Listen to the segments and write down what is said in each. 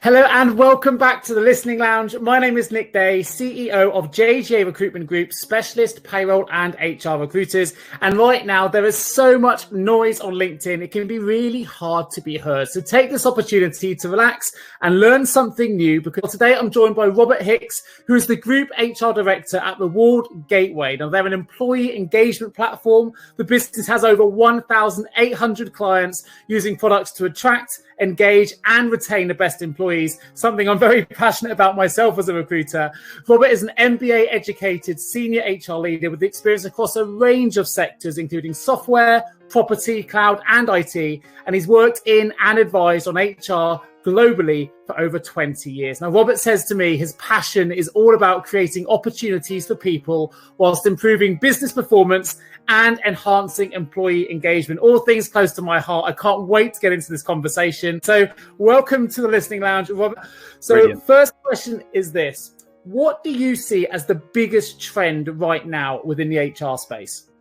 Hello and welcome back to the Listening Lounge. My name is Nick Day, CEO of JGA Recruitment Group, specialist payroll and HR recruiters. And right now there is so much noise on LinkedIn, it can be really hard to be heard. So take this opportunity to relax and learn something new, because today I'm joined by Robert Hicks, who is the Group HR Director at Reward Gateway. Now they're an employee engagement platform. The business has over 1,800 clients using products to attract, engage and retain the best employees, something I'm very passionate about myself as a recruiter. Robert is an MBA educated senior HR leader with experience across a range of sectors, including software, property, cloud and IT, and he's worked in and advised on HR globally for over 20 years. Now, Robert says to me his passion is all about creating opportunities for people whilst improving business performance and enhancing employee engagement. All things close to my heart. I can't wait to get into this conversation. So welcome to the Listening Lounge, Robert. So Brilliant. First question is this. What do you see as the biggest trend right now within the HR space?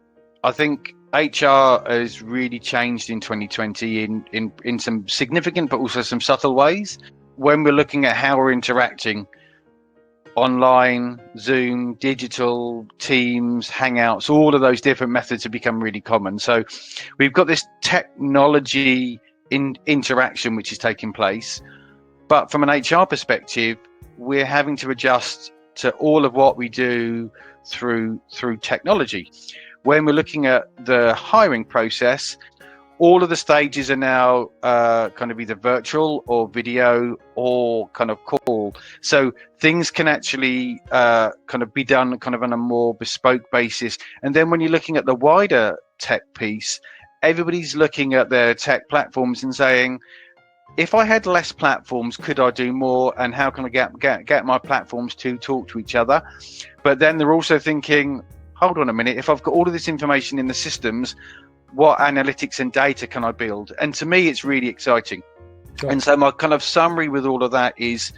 I think HR has really changed in 2020 in some significant but also some subtle ways. When we're looking at how we're interacting online, Zoom, digital, Teams, Hangouts, all of those different methods have become really common. So we've got this technology interaction which is taking place. But from an HR perspective, we're having to adjust to all of what we do through technology. When we're looking at the hiring process, all of the stages are now kind of either virtual or video or kind of call. So things can actually kind of be done kind of on a more bespoke basis. And then when you're looking at the wider tech piece, everybody's looking at their tech platforms and saying, if I had less platforms, could I do more? And how can I get my platforms to talk to each other? But then they're also thinking, hold on a minute, if I've got all of this information in the systems, what analytics and data can I build? And to me, it's really exciting. Sure. And so my kind of summary with all of that is,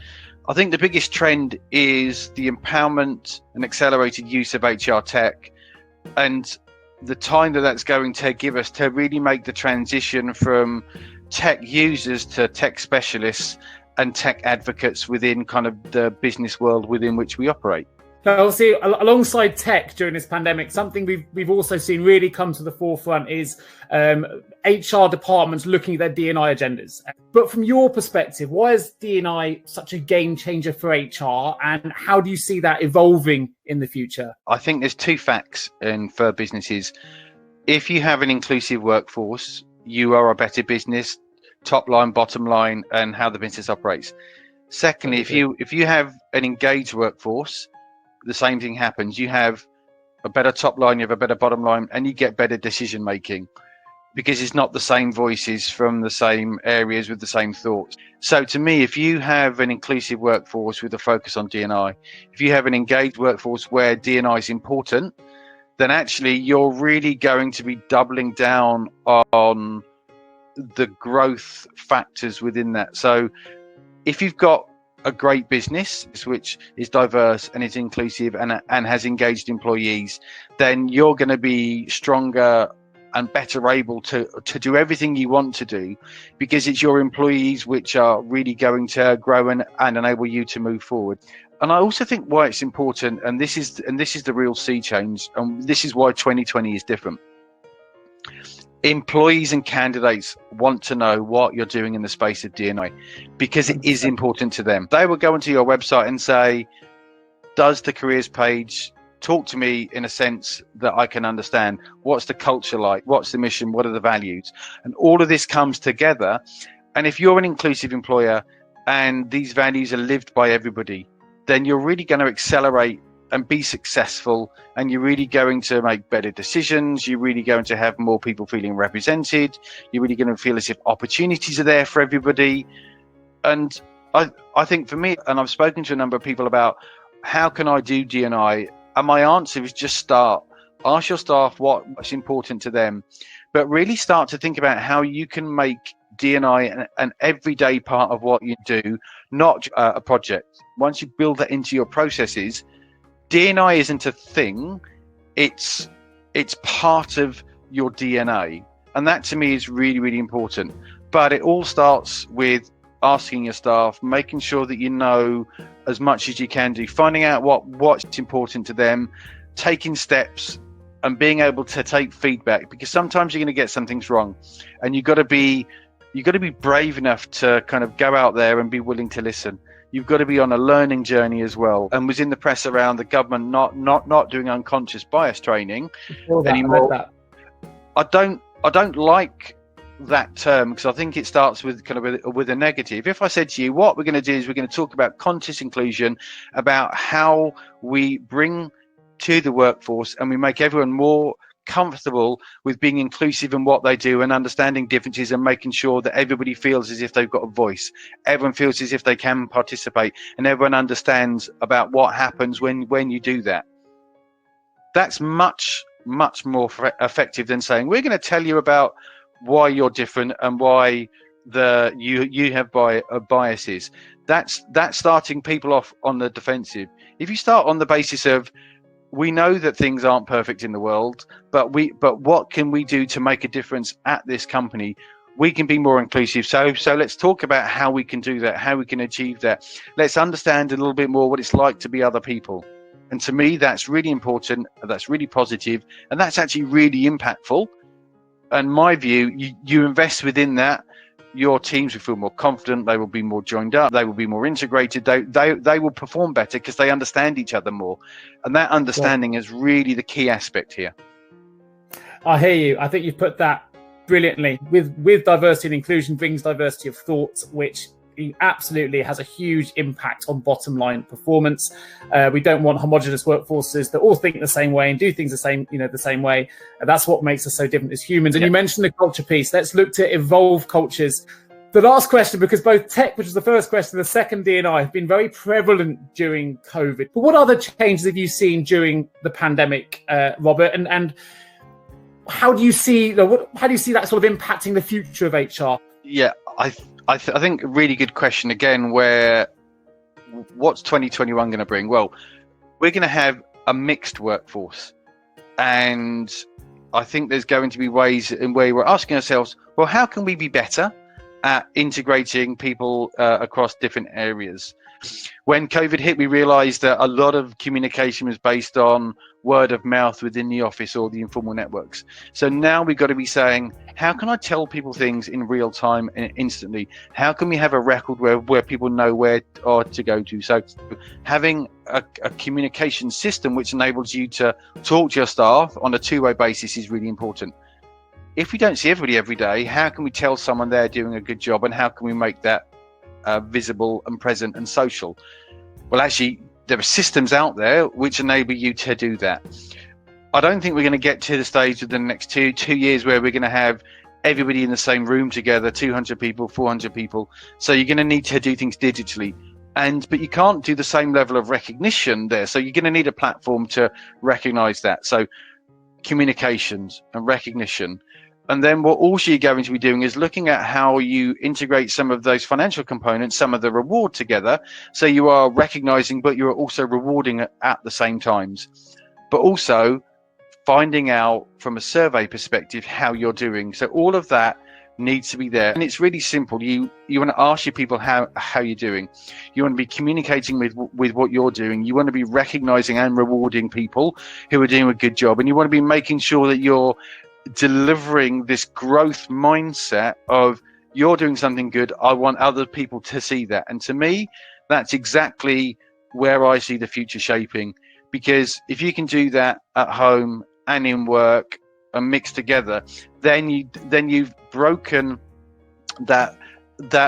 I think the biggest trend is the empowerment and accelerated use of HR tech, and the time that that's going to give us to really make the transition from tech users to tech specialists and tech advocates within kind of the business world within which we operate. Now, obviously, alongside tech during this pandemic, something we've also seen really come to the forefront is HR departments looking at their D&I agendas. But from your perspective, why is D&I such a game changer for HR, and how do you see that evolving in the future? I think there's two facts for businesses. If you have an inclusive workforce, you are a better business, top line, bottom line, and how the business operates. Secondly, if you have an engaged workforce, the same thing happens. You have a better top line, you have a better bottom line, and you get better decision making, because it's not the same voices from the same areas with the same thoughts. So to me, if you have an inclusive workforce with a focus on D&I, if you have an engaged workforce where D&I is important, then actually you're really going to be doubling down on the growth factors within that. So if you've got a great business which is diverse and is inclusive and has engaged employees, then you're going to be stronger and better able to do everything you want to do, because it's your employees which are really going to grow and enable you to move forward. And I also think why it's important, and this is the real sea change, and this is why 2020 is different. Employees and candidates want to know what you're doing in the space of D&I, because it is important to them. They will go into your website and say, does the careers page talk to me in a sense that I can understand? What's the culture like? What's the mission? What are the values? And all of this comes together. And if you're an inclusive employer and these values are lived by everybody, then you're really going to accelerate and be successful, and you're really going to make better decisions. You're really going to have more people feeling represented. You're really going to feel as if opportunities are there for everybody. And I think for me, and I've spoken to a number of people about how can I do D&I, and my answer is just start. Ask your staff what's important to them, but really start to think about how you can make D&I an everyday part of what you do, not a project. Once you build that into your processes, D&I isn't a thing, it's part of your DNA. And that to me is really, really important. But it all starts with asking your staff, making sure that you know as much as you can do, finding out what's important to them, taking steps and being able to take feedback, because sometimes you're going to get some things wrong, and you've got to be brave enough to kind of go out there and be willing to listen. You've got to be on a learning journey as well. And was in the press around the government not doing unconscious bias training anymore. I don't like that term, because I think it starts with with a negative. If I said to you, what we're going to do is we're going to talk about conscious inclusion, about how we bring to the workforce and we make everyone more comfortable with being inclusive in what they do and understanding differences and making sure that everybody feels as if they've got a voice, everyone feels as if they can participate, and everyone understands about what happens when you do that. That's much more effective than saying we're going to tell you about why you're different and why you have biases. That's starting people off on the defensive. If you start on the basis of, we know that things aren't perfect in the world, but what can we do to make a difference at this company? We can be more inclusive. So let's talk about how we can do that, how we can achieve that. Let's understand a little bit more what it's like to be other people. And to me, that's really important. That's really positive, and that's actually really impactful. And my view, you invest within that, your teams will feel more confident, they will be more joined up, they will be more integrated, they will perform better because they understand each other more. And that understanding is really the key aspect here. I hear you. I think you've put that brilliantly. With diversity and inclusion brings diversity of thought, which absolutely has a huge impact on bottom line performance. We don't want homogenous workforces that all think the same way and do things the same way. And that's what makes us so different as humans. And you mentioned the culture piece. Let's look to evolve cultures. The last question, because both tech, which is the first question, the second D&I have been very prevalent during COVID. But what other changes have you seen during the pandemic, Robert? And how do you see that sort of impacting the future of HR? Yeah, I think a really good question again, where what's 2021 going to bring? Well, we're going to have a mixed workforce, and I think there's going to be ways in where we're asking ourselves, well, how can we be better at integrating people across different areas? When COVID hit, we realized that a lot of communication was based on word of mouth within the office or the informal networks. So now we've got to be saying, how can I tell people things in real time and instantly? How can we have a record where people know where to go to? So having a communication system which enables you to talk to your staff on a two-way basis is really important. If we don't see everybody every day, how can we tell someone they're doing a good job, and how can we make that visible and present and social? Well, actually, there are systems out there which enable you to do that. I don't think we're going to get to the stage within the next two years where we're going to have everybody in the same room together, 200 people, 400 people. So you're going to need to do things digitally. But you can't do the same level of recognition there. So you're going to need a platform to recognize that. So communications and recognition. And then what also you're going to be doing is looking at how you integrate some of those financial components, some of the reward together. So you are recognizing, but you're also rewarding at the same times. But also finding out from a survey perspective how you're doing. So all of that needs to be there. And it's really simple. You want to ask your people how you're doing. You want to be communicating with what you're doing. You want to be recognizing and rewarding people who are doing a good job. And you want to be making sure that you're delivering this growth mindset of, you're doing something good, I want other people to see that. And to me, that's exactly where I see the future shaping, because if you can do that at home and in work and mixed together, then you've broken that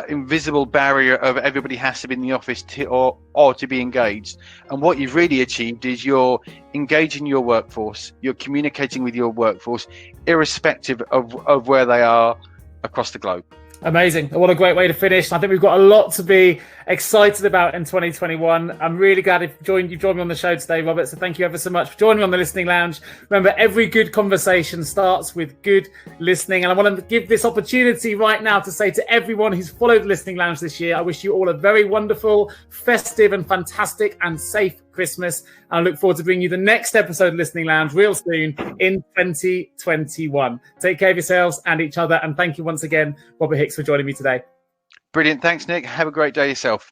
invisible barrier of everybody has to be in the office or to be engaged. And what you've really achieved is you're engaging your workforce, you're communicating with your workforce irrespective of where they are across the globe. Amazing. What a great way to finish. I think we've got a lot to be excited about in 2021. I'm really glad you've joined me on the show today, Robert. So thank you ever so much for joining me on the Listening Lounge. Remember, every good conversation starts with good listening. And I want to give this opportunity right now to say to everyone who's followed the Listening Lounge this year, I wish you all a very wonderful, festive and fantastic and safe Christmas. And I look forward to bringing you the next episode of Listening Lounge real soon in 2021. Take care of yourselves and each other. And thank you once again, Robert Hicks, for joining me today. Brilliant. Thanks, Nick. Have a great day yourself.